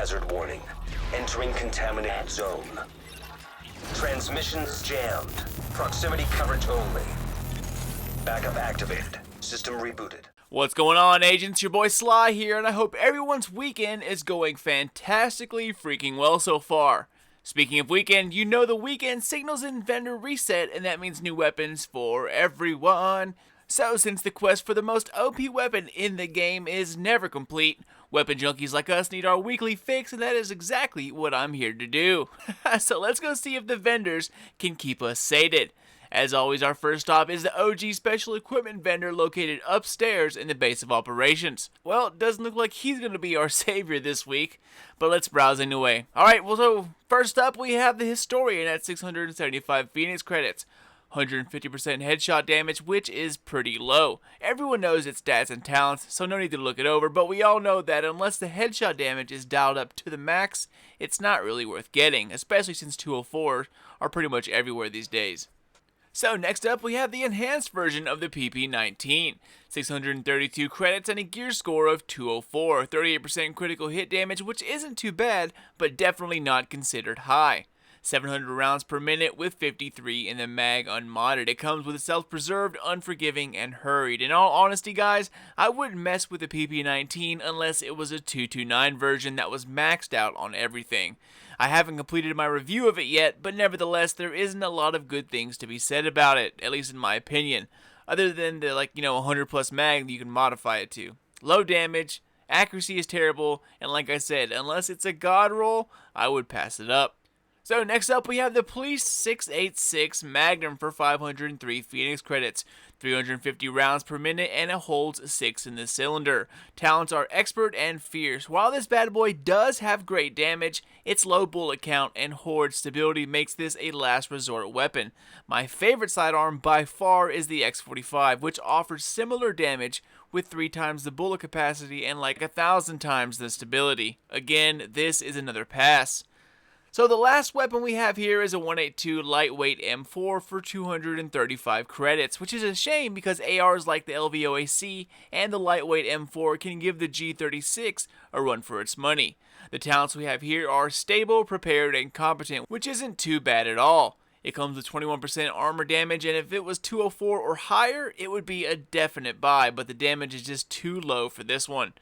Biohazard warning. Entering contaminated zone. Transmissions jammed. Proximity coverage only. Backup activated. System rebooted. What's going on, agents? Your boy Sly here, and I hope everyone's weekend is going fantastically freaking well so far. Speaking of weekend, you know the weekend signals in vendor reset, and that means new weapons for everyone. So since the quest for the most OP weapon in the game is never complete, weapon junkies like us need our weekly fix, and that is exactly what I'm here to do. So let's go see if the vendors can keep us sated. As always, our first stop is the OG special equipment vendor located upstairs in the base of operations. Well, it doesn't look like he's going to be our savior this week, but let's browse anyway. Alright, well, so first up we have the Historian at 675 Phoenix credits. 150% headshot damage, which is pretty low. Everyone knows its stats and talents, so no need to look it over, but we all know that unless the headshot damage is dialed up to the max, it's not really worth getting, especially since 204 are pretty much everywhere these days. So next up we have the enhanced version of the PP19, 632 credits and a gear score of 204, 38% critical hit damage, which isn't too bad, but definitely not considered high. 700 rounds per minute with 53 in the mag unmodded. It comes with self-preserved, unforgiving, and hurried. In all honesty, guys, I wouldn't mess with the PP19 unless it was a 229 version that was maxed out on everything. I haven't completed my review of it yet, but nevertheless, there isn't a lot of good things to be said about it, at least in my opinion, other than the 100 plus mag that you can modify it to. Low damage, accuracy is terrible, and like I said, unless it's a god roll, I would pass it up. So next up we have the Police 686 Magnum for 503 Phoenix credits, 350 rounds per minute, and it holds 6 in the cylinder. Talents are Expert and Fierce. While this bad boy does have great damage, its low bullet count and horde stability makes this a last resort weapon. My favorite sidearm by far is the X45, which offers similar damage with 3 times the bullet capacity and 1,000 times the stability. Again, this is another pass. So the last weapon we have here is a 182 lightweight M4 for 235 credits, which is a shame because ARs like the LVOAC and the lightweight M4 can give the G36 a run for its money. The talents we have here are stable, prepared, and competent, which isn't too bad at all. It comes with 21% armor damage, and if it was 204 or higher, it would be a definite buy, but the damage is just too low for this one.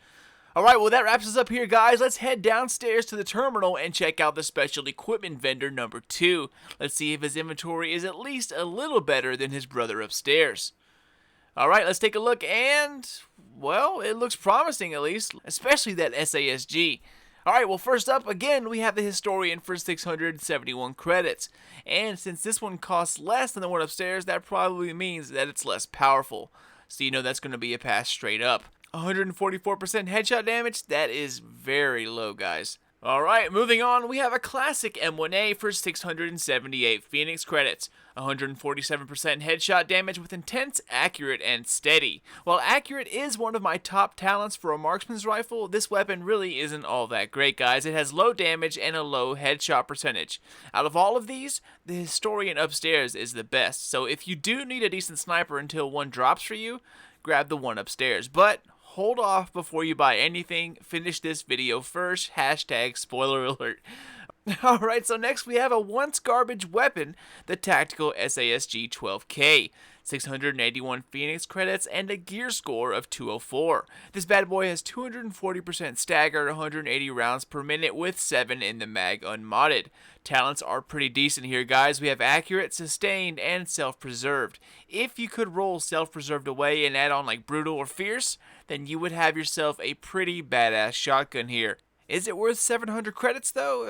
Alright, well that wraps us up here, guys. Let's head downstairs to the terminal and check out the special equipment vendor number 2. Let's see if his inventory is at least a little better than his brother upstairs. Alright, let's take a look, and, well, it looks promising at least, especially that SASG. Alright, well first up, again, we have the Historian for 671 credits. And since this one costs less than the one upstairs, that probably means that it's less powerful. So you know that's going to be a pass straight up. 144% headshot damage, that is very low, guys. Alright, moving on, we have a classic M1A for 678 Phoenix credits. 147% headshot damage with intense, accurate, and steady. While accurate is one of my top talents for a marksman's rifle, this weapon really isn't all that great, guys. It has low damage and a low headshot percentage. Out of all of these, the Historian upstairs is the best, so if you do need a decent sniper until one drops for you, grab the one upstairs. But hold off before you buy anything. Finish this video first. Hashtag spoiler alert. Alright, so next we have a once garbage weapon, the tactical SASG 12K. 681 Phoenix credits and a gear score of 204. This bad boy has 240% staggered, 180 rounds per minute with 7 in the mag unmodded. Talents are pretty decent here, guys. We have accurate, sustained, and self-preserved. If you could roll self-preserved away and add on brutal or fierce, then you would have yourself a pretty badass shotgun here. Is it worth 700 credits though?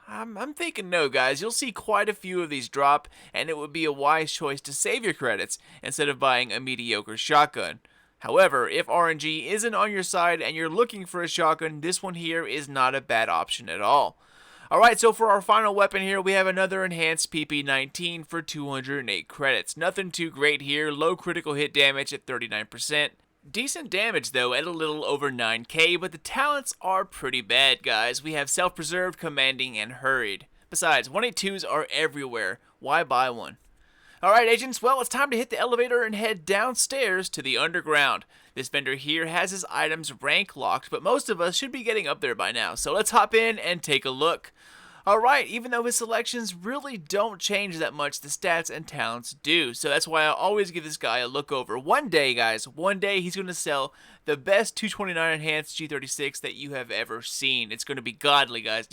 I'm thinking no, guys. You'll see quite a few of these drop, and it would be a wise choice to save your credits instead of buying a mediocre shotgun. However, if RNG isn't on your side and you're looking for a shotgun, this one here is not a bad option at all. Alright, so for our final weapon here, we have another enhanced PP19 for 208 credits. Nothing too great here, low critical hit damage at 39%. Decent damage though at a little over 9k, but the talents are pretty bad, guys. We have self-preserved, commanding, and hurried. Besides, 182s are everywhere. Why buy one? Alright agents, well it's time to hit the elevator and head downstairs to the underground. This vendor here has his items rank locked, but most of us should be getting up there by now, so let's hop in and take a look. Alright, even though his selections really don't change that much, the stats and talents do, so that's why I always give this guy a look over. One day, guys, one day he's going to sell the best 229 enhanced G36 that you have ever seen. It's going to be godly, guys.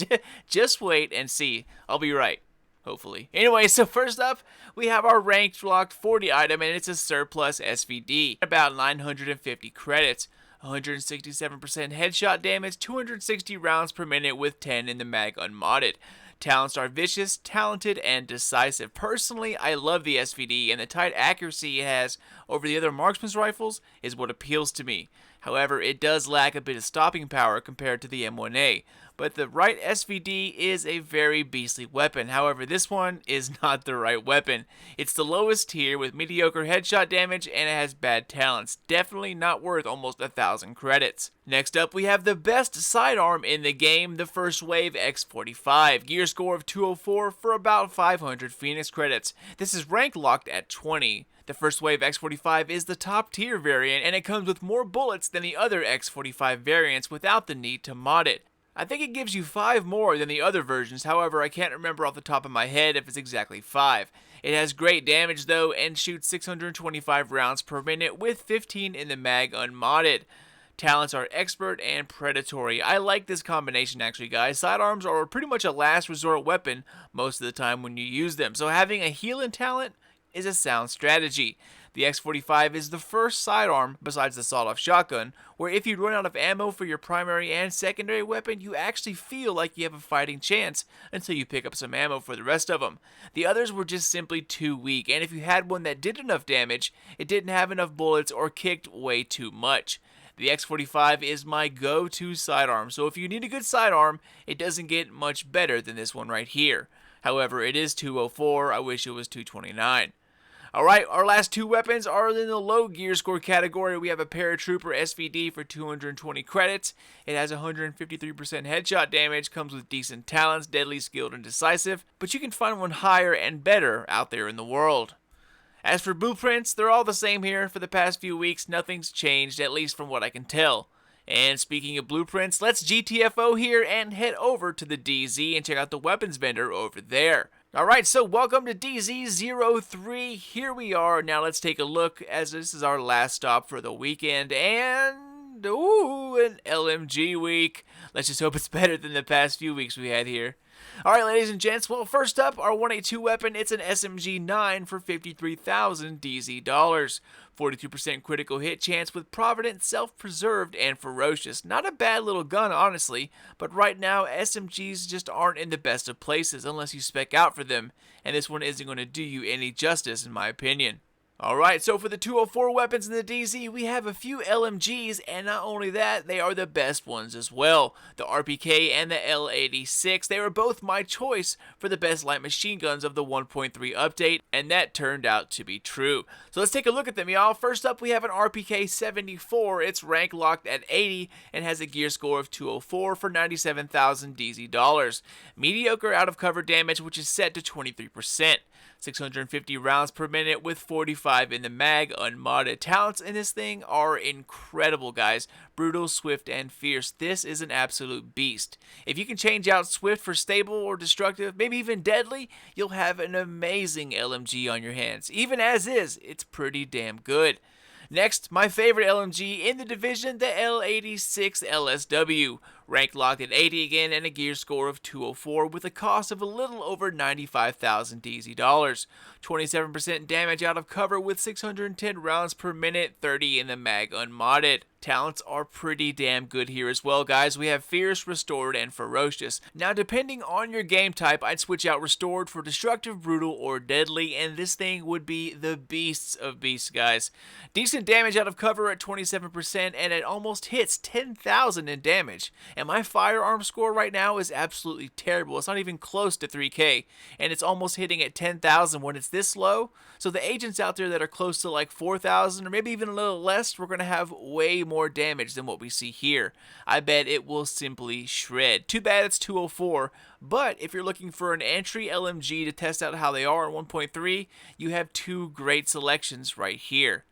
Just wait and see. I'll be right. Hopefully. Anyway, so first up, we have our ranked locked 40 item, and it's a surplus SVD. About 950 credits. 167% headshot damage, 260 rounds per minute with 10 in the mag unmodded. Talents are vicious, talented, and decisive. Personally, I love the SVD, and the tight accuracy it has over the other marksman's rifles is what appeals to me. However, it does lack a bit of stopping power compared to the M1A. But the right SVD is a very beastly weapon. However, this one is not the right weapon. It's the lowest tier with mediocre headshot damage and it has bad talents. Definitely not worth almost 1,000 credits. Next up, we have the best sidearm in the game, the First Wave X45. Gear score of 204 for about 500 Phoenix credits. This is rank locked at 20. The First Wave X45 is the top tier variant and it comes with more bullets than the other X45 variants without the need to mod it. I think it gives you 5 more than the other versions, however I can't remember off the top of my head if it's exactly 5. It has great damage though and shoots 625 rounds per minute with 15 in the mag unmodded. Talents are expert and predatory. I like this combination actually guys. Sidearms are pretty much a last resort weapon most of the time when you use them, so having a healing talent is a sound strategy. The X45 is the first sidearm, besides the sawed-off shotgun, where if you run out of ammo for your primary and secondary weapon, you actually feel like you have a fighting chance until you pick up some ammo for the rest of them. The others were just simply too weak, and if you had one that did enough damage, it didn't have enough bullets or kicked way too much. The X45 is my go-to sidearm, so if you need a good sidearm, it doesn't get much better than this one right here. However, it is 204, I wish it was 229. Alright, our last 2 weapons are in the low gear score category. We have a Paratrooper SVD for 220 credits. It has 153% headshot damage, comes with decent talents, deadly, skilled, and decisive, but you can find one higher and better out there in the world. As for blueprints, they're all the same here. For the past few weeks, nothing's changed, at least from what I can tell. And speaking of blueprints, let's GTFO here and head over to the DZ and check out the weapons vendor over there. Alright, so welcome to DZ03. Here we are. Now let's take a look, as this is our last stop for the weekend, and ooh, an LMG week. Let's just hope it's better than the past few weeks we had here. Alright, ladies and gents, well, first up, our 182 weapon, it's an SMG 9 for 53,000 DZ dollars. 42% critical hit chance with Provident, self-preserved, and ferocious. Not a bad little gun, honestly, but right now, SMGs just aren't in the best of places unless you spec out for them, and this one isn't going to do you any justice, in my opinion. Alright, so for the 204 weapons in the DZ, we have a few LMGs, and not only that, they are the best ones as well. The RPK and the L86, they were both my choice for the best light machine guns of the 1.3 update, and that turned out to be true. So let's take a look at them, y'all. First up, we have an RPK 74. It's rank locked at 80 and has a gear score of 204 for 97,000 DZ dollars. Mediocre out of cover damage, which is set to 23%. 650 rounds per minute with 45 in the mag, unmodded. Talents in this thing are incredible, guys. Brutal, swift, and fierce. This is an absolute beast. If you can change out swift for stable or destructive, maybe even deadly, you'll have an amazing LMG on your hands. Even as is, it's pretty damn good. Next, my favorite LMG in the division, the L86 LSW. Rank locked at 80 again and a gear score of 204 with a cost of a little over 95,000 DZ dollars. 27% damage out of cover with 610 rounds per minute, 30 in the mag unmodded. Talents are pretty damn good here as well, guys. We have Fierce, Restored, and Ferocious. Now, depending on your game type, I'd switch out Restored for Destructive, Brutal, or Deadly, and this thing would be the beasts of beasts, guys. Decent damage out of cover at 27%, and it almost hits 10,000 in damage. and my firearm score right now is absolutely terrible. It's not even close to 3K, and it's almost hitting at 10,000 when it's this low. So the agents out there that are close to like 4,000 or maybe even a little less, we're going to have way more damage than what we see here. I bet it will simply shred. Too bad it's 204, but if you're looking for an entry LMG to test out how they are in 1.3, you have two great selections right here.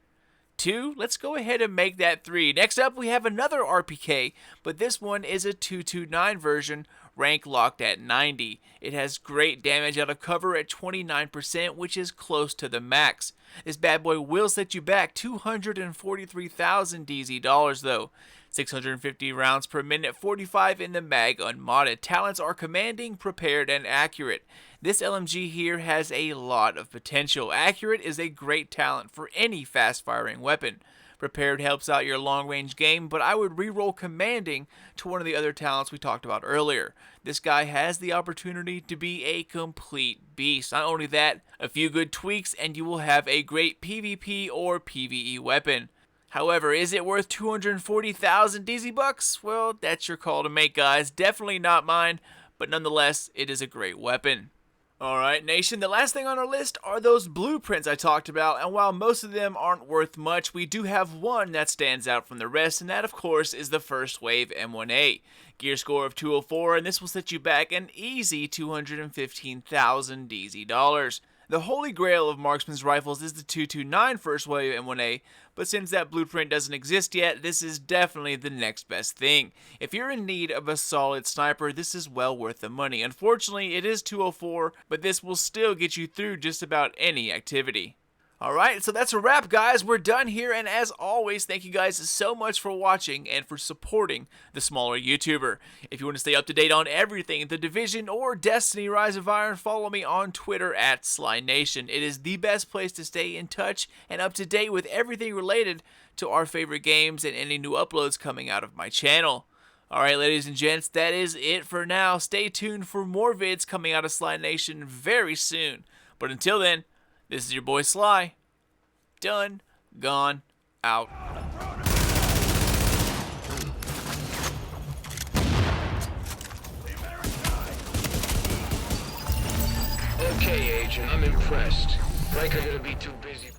2, let's go ahead and make that 3. Next up, we have another RPK, but this one is a 229 version, rank locked at 90. It has great damage out of cover at 29%, which is close to the max. This bad boy will set you back 243,000 DZ dollars though. 650 rounds per minute, 45 in the mag unmodded. Talents are commanding, prepared, and accurate. This LMG here has a lot of potential. Accurate is a great talent for any fast-firing weapon. Prepared helps out your long-range game, but I would reroll commanding to one of the other talents we talked about earlier. This guy has the opportunity to be a complete beast. Not only that, a few good tweaks and you will have a great PvP or PvE weapon. However, is it worth 240,000 DZ bucks? Well, that's your call to make, guys. Definitely not mine, but nonetheless, it is a great weapon. Alright, nation, the last thing on our list are those blueprints I talked about, and while most of them aren't worth much, we do have one that stands out from the rest, and that, of course, is the First Wave M1A. Gear score of 204, and this will set you back an easy 215,000 DZ dollars. The holy grail of marksman's rifles is the 229 First Wave M1A, but since that blueprint doesn't exist yet, this is definitely the next best thing. If you're in need of a solid sniper, this is well worth the money. Unfortunately, it is 204, but this will still get you through just about any activity. Alright, so that's a wrap, guys. We're done here, and as always, thank you guys so much for watching and for supporting the smaller YouTuber. If you want to stay up to date on everything, The Division or Destiny Rise of Iron, follow me on Twitter at SlyNation. It is the best place to stay in touch and up to date with everything related to our favorite games and any new uploads coming out of my channel. Alright, ladies and gents, that is it for now. Stay tuned for more vids coming out of SlyNation very soon. But until then, this is your boy Sly. Done, gone, out. Okay, Agent, I'm impressed. Like I'm gonna be too busy.